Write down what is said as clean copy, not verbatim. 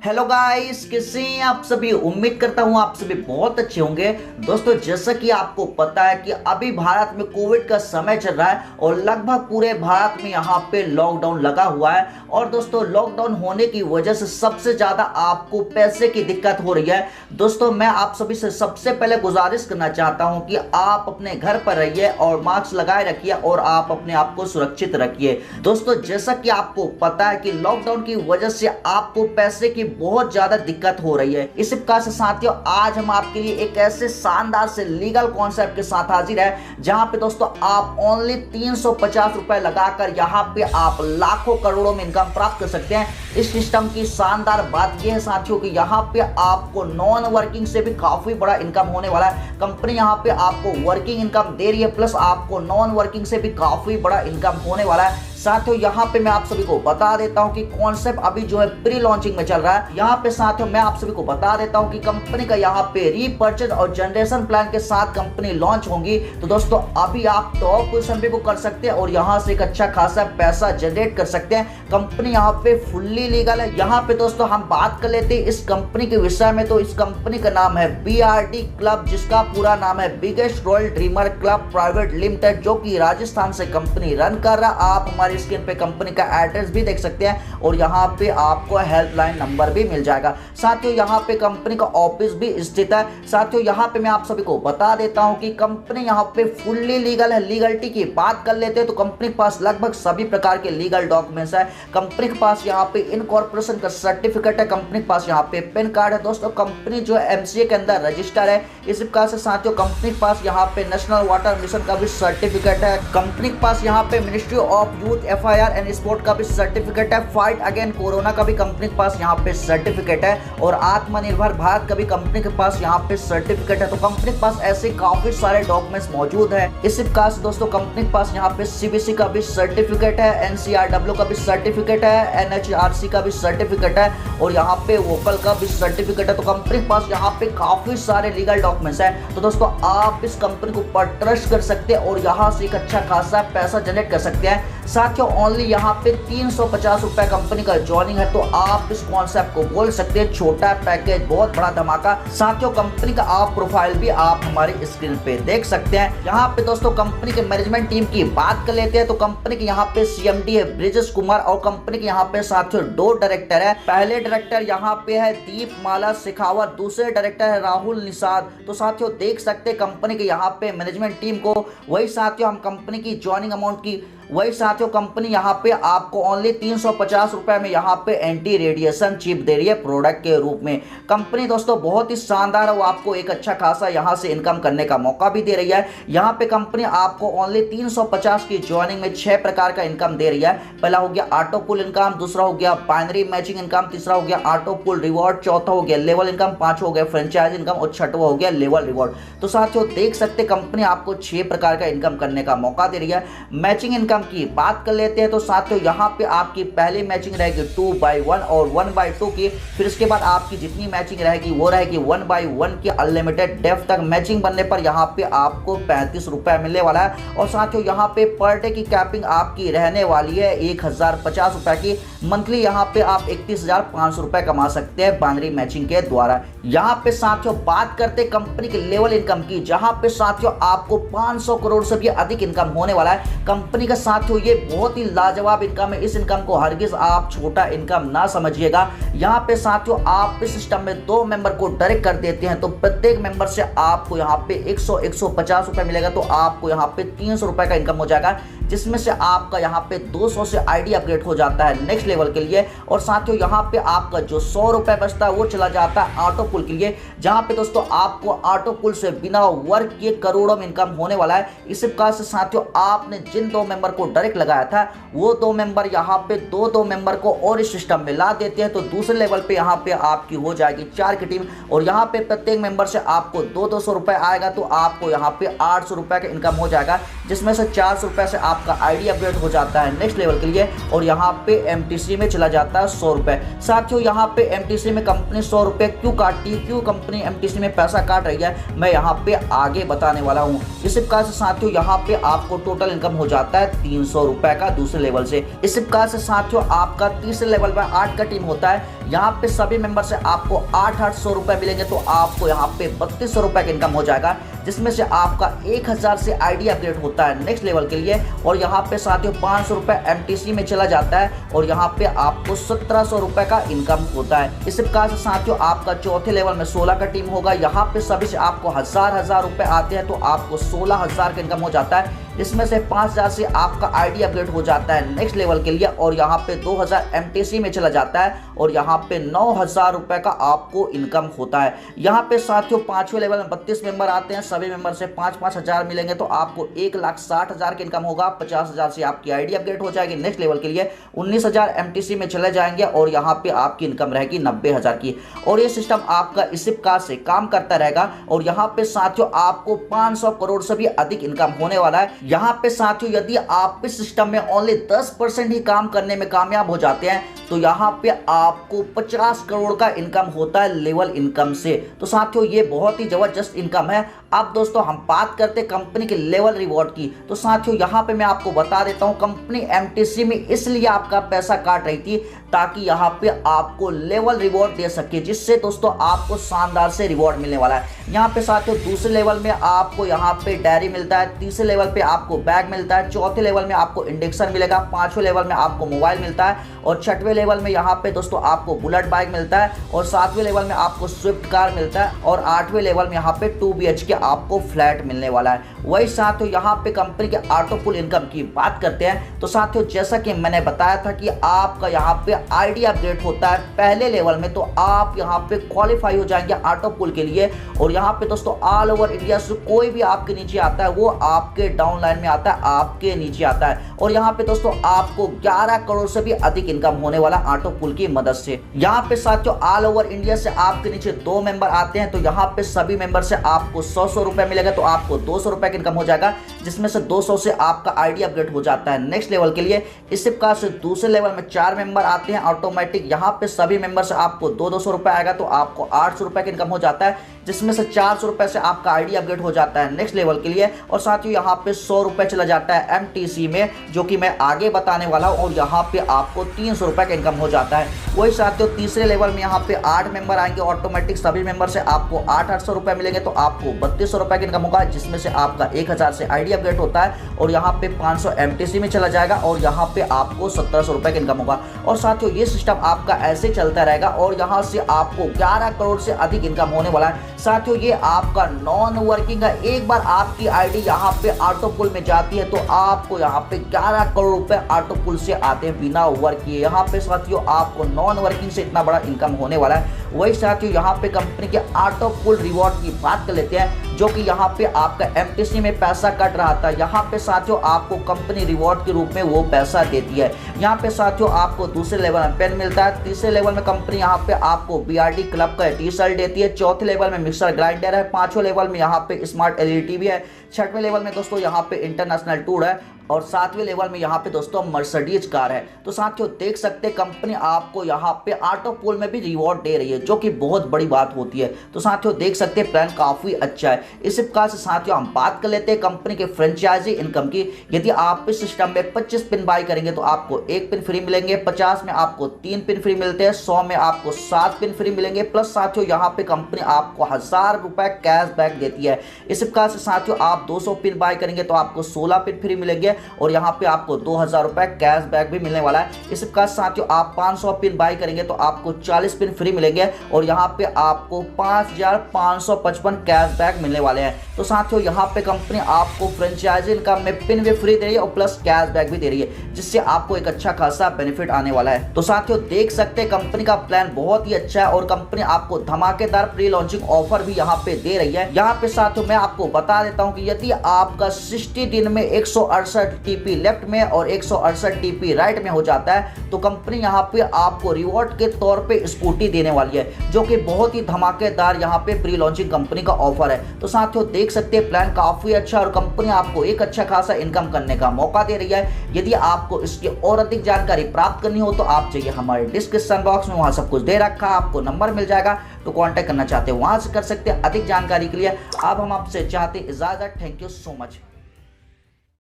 Hello guys, कैसे हैं आप सभी। उम्मीद करता हूं आप सभी बहुत अच्छे होंगे। दोस्तों, जैसा कि आपको पता है कि अभी भारत में कोविड का समय चल रहा है और लगभग पूरे भारत में यहाँ पे लॉकडाउन लगा हुआ है। और दोस्तों, लॉकडाउन होने की वजह से सबसे ज्यादा आपको पैसे की दिक्कत हो रही है। दोस्तों, मैं आप सभी से सबसे पहले गुजारिश करना चाहता हूं कि आप अपने घर पर रहिए और मास्क लगाए रखिए और आप अपने आप को सुरक्षित रखिए। दोस्तों, जैसा कि आपको पता है कि लॉकडाउन की वजह से आपको पैसे की बहुत ज्यादा दिक्कत हो रही है। इसी प्रकार से साथियों, आज हम आपके लिए एक ऐसे शानदार से लीगल कॉन्सेप्ट के साथ हाजिर है जहां पे दोस्तों आप ओनली 350 रुपए लगाकर यहां पे आप लाखों करोड़ों में इनकम प्राप्त कर सकते हैं। इस सिस्टम की शानदार बात यह है साथियों कि यहाँ पे आपको नॉन वर्किंग से भी काफी बड़ा इनकम होने वाला है। कंपनी यहाँ पे आपको वर्किंग इनकम दे रही है, प्लस आपको नॉन वर्किंग से भी काफी बड़ा इनकम होने वाला है। साथियों, यहाँ पे मैं आप सभी को बता देता हूँ कि कॉन्सेप्ट अभी जो है प्री लॉन्चिंग में चल रहा है। यहाँ पे साथियों मैं आप सभी को बता देता हूँ कि कंपनी का यहाँ पे रीपर्चेज और जनरेशन प्लान के साथ कंपनी लॉन्च होंगी। तो दोस्तों, अभी आप टॉप पोजीशन पे बुक कर सकते हैं और यहाँ से एक अच्छा खासा पैसा जनरेट कर सकते हैं। कंपनी यहाँ पे फुल्ली लीगल है। यहाँ पे दोस्तों हम बात कर लेते हैं इस कंपनी के विषय में। तो इस कंपनी का नाम है BRD क्लब, जिसका पूरा नाम है biggest royal dreamer club private limited, जो कि राजस्थान से कंपनी रन कर रहा। आप हमारे स्क्रीन पे कंपनी का एड्रेस भी देख सकते हैं और यहाँ पे आपको हेल्पलाइन नंबर भी मिल जाएगा। साथियों, यहाँ पे कंपनी का ऑफिस भी स्थित है। साथियों, यहाँ पे मैं आप सभी को बता देता हूँ कि कंपनी यहाँ पे फुल्ली लीगल है। लीगलिटी की बात कर लेते हैं तो कंपनी के पास लगभग सभी प्रकार के लीगल डॉक्यूमेंट्स है। कंपनी के पास यहाँ पे इनकॉर्पोरेशन का सर्टिफिकेट है। कंपनी के पास यहाँ पे पैन कार्ड है। दोस्तों, कंपनी जो MCA के अंदर रजिस्टर है। इसी प्रकार से साथियों कंपनी के पास यहाँ पे नेशनल वाटर मिशन का भी सर्टिफिकेट है। कंपनी के पास यहाँ पे ministry of youth FIR and sport का भी सर्टिफिकेट है। फाइट अगेन कोरोना का भी कंपनी के पास यहाँ पे सर्टिफिकेट है और आत्मनिर्भर भारत का भी कंपनी के पास यहाँ पे सर्टिफिकेट है। तो कंपनी के पास ऐसे काफी सारे डॉक्यूमेंट्स मौजूद है। इसी प्रकार से दोस्तों कंपनी के पास यहाँ पे CBC का भी सर्टिफिकेट है, NCRW का भी सर्टिफिकेट है, NHRC का भी सर्टिफिकेट है और यहाँ पे वोकल का भी सर्टिफिकेट है। तो कंपनी के पास यहाँ पे काफी सारे लीगल डॉक्यूमेंट्स है। तो दोस्तों, आप इस कंपनी को पर ट्रस्ट कर सकते हैं और यहाँ से एक अच्छा खासा पैसा जनरेट कर सकते हैं। साथियों, ओनली यहाँ पे 350 रुपए कंपनी का ज्वाइनिंग है। तो आप इस कॉन्सेप्ट को बोल सकते हैं छोटा पैकेज बहुत बड़ा धमाका। साथियों, कंपनी का आप प्रोफाइल भी आप हमारी स्क्रीन पे देख सकते हैं। यहाँ पे दोस्तों कंपनी के मैनेजमेंट टीम की बात कर लेते हैं तो कंपनी के यहाँ पे CMD है ब्रिजेश कुमार और कंपनी के यहाँ पे साथियों 2 डायरेक्टर है। पहले डायरेक्टर यहाँ पे है दीपमाला शेखावत, दूसरे डायरेक्टर है राहुल निषाद। तो साथियों देख सकते हैं कंपनी के यहाँ पे मैनेजमेंट टीम को। वही साथियों हम कंपनी की ज्वाइनिंग अमाउंट की वही साथियों कंपनी यहाँ पे आपको ओनली 350 रुपए में यहाँ पे एंटी रेडिएशन चिप दे रही है प्रोडक्ट के रूप में। कंपनी दोस्तों बहुत ही शानदार है, वो आपको एक अच्छा खासा यहाँ से इनकम करने का मौका भी दे रही है। यहाँ पे कंपनी आपको ओनली 350 की ज्वाइनिंग में 6 प्रकार का इनकम दे रही है। पहला हो गया ऑटो पुल इनकम, दूसरा हो गया बाइनरी मैचिंग इनकम, तीसरा हो गया ऑटो पुल रिवॉर्ड, चौथा हो गया लेवल इनकम, पांचवा हो गया फ्रेंचाइज इनकम और छठवा हो गया लेवल रिवॉर्ड। तो साथियों देख सकते कंपनी आपको 6 प्रकार का इनकम करने का मौका दे रही है। मैचिंग इनकम की बात कर लेते हैं तो साथियों यहाँ पे आपकी पहली मैचिंग रहेगी 2/1 और 1/2 की। फिर इसके बाद आपकी जितनी मैचिंग रहेगी वो रहेगी 1/1 की अनलिमिटेड डेप्थ तक। मैचिंग बनने पर यहाँ पे आपको 35 रुपए मिलने वाला है। और साथियों यहाँ पे पर डे की कैपिंग आपकी रहने वाली है 1050 रुपए की। मंथली यहाँ पे आप 31,500 रुपए कमा सकते हैं बाइनरी मैचिंग के द्वारा। यहाँ पे साथियों बात करते कंपनी के लेवल इनकम की, जहां पे साथियों आपको 500 करोड़ से भी अधिक इनकम होने वाला है। कंपनी का साथियों ये बहुत ही लाजवाब इनकम है। इस इनकम को हरगिज आप छोटा इनकम ना समझिएगा। यहाँ पे साथियों आप इस सिस्टम में 2 मेंबर को डायरेक्ट कर देते हैं तो प्रत्येक मेंबर से आपको यहाँ पे 150 रुपए मिलेगा। तो आपको यहाँ पे 300 रुपए का इनकम हो जाएगा, जिसमें से आपका यहाँ पे 200 से ID अपग्रेड हो जाता है नेक्स्ट लेवल के लिए। और साथियों यहाँ पे आपका जो 100 रुपए बचता है वो चला जाता है ऑटो पुल के लिए, जहां पे दोस्तों आपको ऑटो पुल से बिना वर्क किए करोड़ों में इनकम होने वाला है। इस प्रकार से साथियों आपने जिन 2 मेंबर को डायरेक्ट लगाया था वो 2 मेंबर यहाँ पे 2 मेंबर को और इस सिस्टम में ला देते हैं। तो दूसरे लेवल पे यहाँ पे आपकी हो जाएगी 4 की टीम और यहाँ पे प्रत्येक मेंबर से आपको 200 रुपए आएगा। तो आपको यहाँ पे 800 रुपए का इनकम हो जाएगा, जिसमें से 400 रुपए से आपका आईडी अपग्रेड हो जाता है नेक्स्ट लेवल के लिए और यहाँ पे एमटीसी में चला जाता है 100 रुपए। साथियों यहाँ पे एमटीसी में कंपनी 100 रुपए क्यों काटती है, क्यों कंपनी एमटीसी में पैसा काट रही है, मैं यहाँ पे आगे बताने वाला हूँ। इस प्रकार से साथियों यहाँ पे आपको टोटल इनकम हो जाता है 300 रुपए का दूसरे लेवल से। इस प्रकार से साथियों आपका तीसरे लेवल पर 8 का टीम होता है। यहाँ पे सभी मेंबर से आपको 800 रुपए मिलेंगे तो आपको यहाँ पे 3200 रुपए का इनकम हो जाएगा, जिसमें से आपका 1000 से आईडी अपग्रेड होता है नेक्स्ट लेवल के लिए और यहाँ पे साथियों 500 रुपए एमटीसी में चला जाता है और यहाँ पे आपको 1700 रुपए का इनकम होता है। इस प्रकार से साथियों आपका चौथे लेवल में 16 का टीम होगा। यहाँ पे सभी से आपको हजार रुपए आते हैं तो आपको 16000 का इनकम हो जाता है, इसमें से 5000 से आपका आईडी अपग्रेड हो जाता है नेक्स्ट लेवल के लिए और यहाँ पे 2000 एमटीसी में चला जाता है और यहाँ पे 9000 रुपए का आपको इनकम होता है। यहाँ पे साथियों पांचवें लेवल में 32 मेंबर आते हैं, सभी मेंबर से 5-5 हजार मिलेंगे तो आपको 1,60,000 की इनकम होगा। 50,000 से आपकी आईडी अपग्रेड हो जाएगी नेक्स्ट लेवल के लिए, 19,000 एमटीसी में चले जाएंगे और यहाँ पे आपकी इनकम रहेगी 90,000 की। और ये सिस्टम आपका इसी प्रकार से काम करता रहेगा और यहाँ पे साथियों आपको 500 करोड़ से भी अधिक इनकम होने वाला है। यहाँ पे साथियों यदि आप इस सिस्टम में ओनली 10% ही काम करने में कामयाब हो जाते हैं तो यहाँ पे आपको 50 करोड़ का इनकम होता है लेवल इनकम से। तो साथियों ये बहुत ही जबरदस्त इनकम है। अब दोस्तों हम बात करते हैं कंपनी के लेवल रिवॉर्ड की। तो साथियों यहाँ पे मैं आपको बता देता हूँ कंपनी एमटीसी में इसलिए आपका पैसा काट रही थी ताकि यहाँ पे आपको लेवल रिवॉर्ड दे सके, जिससे दोस्तों आपको शानदार से रिवॉर्ड मिलने वाला है। यहाँ पे साथियों दूसरे लेवल में आपको यहाँ पे डायरी मिलता है, तीसरे लेवल पे आपको बैग मिलता है, चौथे लेवल में आपको इंडेक्सन मिलेगा, पांचवें लेवल में आपको मोबाइल मिलता है और छठवें लेवल में यहाँ पे दोस्तों आपको बुलेट बाइक मिलता है और सातवें लेवल में आपको स्विफ्ट कार मिलता है और आठवें लेवल में यहाँ पे 2 BHK आपको फ्लैट मिलने वाला है। वही साथियों यहाँ पे कंपनी के ऑटो पुल इनकम की बात करते हैं तो साथियों जैसा कि मैंने बताया था कि आपका यहाँ पे आईडी अपग्रेड होता है पहले लेवल में तो आप यहाँ पे क्वालिफाई हो जाएंगे ऑटो पुल के लिए और यहाँ पे दोस्तों ऑल ओवर इंडिया से कोई भी आपके नीचे आता है वो आपके डाउन लाइन में आता है, आपके नीचे आता है और यहाँ पे दोस्तों आपको 11 करोड़ से भी अधिक इनकम होने वाला ऑटो पुल की मदद से। यहाँ पे साथियों ऑल ओवर इंडिया से आपके नीचे 2 मेंबर आते हैं तो यहाँ पे सभी मेंबर से आपको 100 रुपए मिलेगा तो आपको 200 रुपए का इनकम हो जाएगा, जिसमें से 200 से आपका आईडी अपग्रेड हो जाता है नेक्स्ट लेवल के लिए। इसी प्रकार से दूसरे लेवल में 4 मेंबर आते हैं ऑटोमेटिक, यहाँ पे सभी मेंबर से आपको 200 रुपए आएगा तो आपको 800 रुपए का इनकम हो जाता है, जिसमें से 400 रुपए से आपका आईडी अपग्रेड हो जाता है नेक्स्ट लेवल के लिए और साथियों यहाँ पे 100 रुपए चला जाता है एमटीसी में जो कि मैं आगे बताने वाला हूँ और यहाँ पे आपको 300 रुपए का इनकम हो जाता है। वही साथियों तीसरे लेवल में यहाँ पे 8 मेंबर आएंगे ऑटोमेटिक, सभी मेंबर से आपको 800 रुपए मिलेंगे तो आपको 3200 रुपए का इनकम होगा, जिसमें से आपका 1000 से आईडी अपग्रेड होता है और यहाँ पे 500 एमटीसी में चला जाएगा और यहाँ पे आपको 1700 रुपए का इनकम होगा। और साथियों ये सिस्टम आपका ऐसे चलता रहेगा और यहाँ से आपको 11 करोड़ से अधिक इनकम होने वाला है। साथियों ये आपका नॉन वर्किंग है, एक बार आपकी आईडी यहाँ पे ऑटो पुल में जाती है तो आपको यहाँ पे 11 करोड़ रुपए ऑटो पुल से आते हैं बिना वर्क किए। यहाँ पे साथियों आपको नॉन वर्किंग से इतना बड़ा इनकम होने वाला है। वही साथियों यहाँ पे कंपनी के ऑटो पुल रिवॉर्ड की बात कर लेते हैं जो कि यहाँ पे आपका एमटीसी में पैसा कट रहा था, यहाँ पे साथियों आपको कंपनी रिवॉर्ड के रूप में वो पैसा देती है। यहाँ पे साथियों आपको दूसरे लेवल में पेन मिलता है, तीसरे लेवल में कंपनी यहाँ पे आपको बीआरडी क्लब का टी शर्ट देती है, चौथे लेवल में मिक्सर ग्राइंडर है, पांचवें लेवल में यहाँ पे स्मार्ट एलईडी टीवी है, छठवें लेवल में दोस्तों यहाँ पे इंटरनेशनल टूर है और सातवें लेवल में यहाँ पे दोस्तों मर्सिडीज कार है। तो साथियों देख सकते हैं कंपनी आपको यहाँ पे ऑटो पुल में भी रिवॉर्ड दे रही है जो कि बहुत बड़ी बात होती है। तो साथियों देख सकते हैं प्लान काफी अच्छा है। इसी प्रकार से साथियों हम बात कर लेते हैं कंपनी के फ्रेंचाइजी इनकम की। यदि आप इस सिस्टम में 25 पिन बाई करेंगे तो आपको 1 पिन फ्री मिलेंगे, 50 में आपको 3 पिन फ्री मिलते हैं, 100 में आपको 7 पिन फ्री मिलेंगे, प्लस साथियों यहाँ पे कंपनी आपको 1000 रुपए कैश बैक देती है। इसी प्रकार से साथियों आप 200 पिन बाई करेंगे तो आपको 16 पिन फ्री मिलेंगे और यहाँ पे आपको 2000 रुपए कैश बैक भी मिलने वाला है। इस प्रकार साथियों आप 500 पिन बाई करेंगे तो आपको 40 पिन फ्री मिलेंगे और यहाँ पे आपको 5555 कैश बैक मिलने वाले हैं। तो साथियों यहाँ पे कंपनी आपको फ्रेंचाइजी इनकम में पिन भी फ्री दे रही है और प्लस कैश बैक भी दे रही है, जिससे आपको एक अच्छा खासा बेनिफिट आने वाला है। तो साथियों देख सकते हैं कंपनी का प्लान बहुत ही अच्छा है और कंपनी आपको धमाकेदार प्री लॉन्चिंग ऑफर भी यहाँ पे दे रही है। यहाँ पे साथियों मैं आपको बता देता हूँ कि यदि आपका 60 दिन में 168 168 TP लेफ्ट में और 168 TP राइट में हो जाता है तो कंपनी यहाँ पे आपको रिवॉर्ड के तौर पे स्कूटी देने वाली है, जो कि बहुत ही धमाकेदार यहाँ पे प्री लॉन्चिंग कंपनी का ऑफर है। तो साथियों देख सकते हैं प्लान काफी अच्छा और कंपनी आपको एक अच्छा खासा इनकम करने का मौका दे रही है। यदि आपको इसकी और अधिक जानकारी प्राप्त करनी हो तो आप चाहिए हमारे डिस्क्रिप्शन बॉक्स में, वहां सब कुछ दे रखा है, आपको नंबर मिल जाएगा, तो कांटेक्ट करना चाहते हैं वहां से कर सकते हैं। अधिक जानकारी के लिए अब हम आपसे चाहते हैं इजाजत। Thank you so much.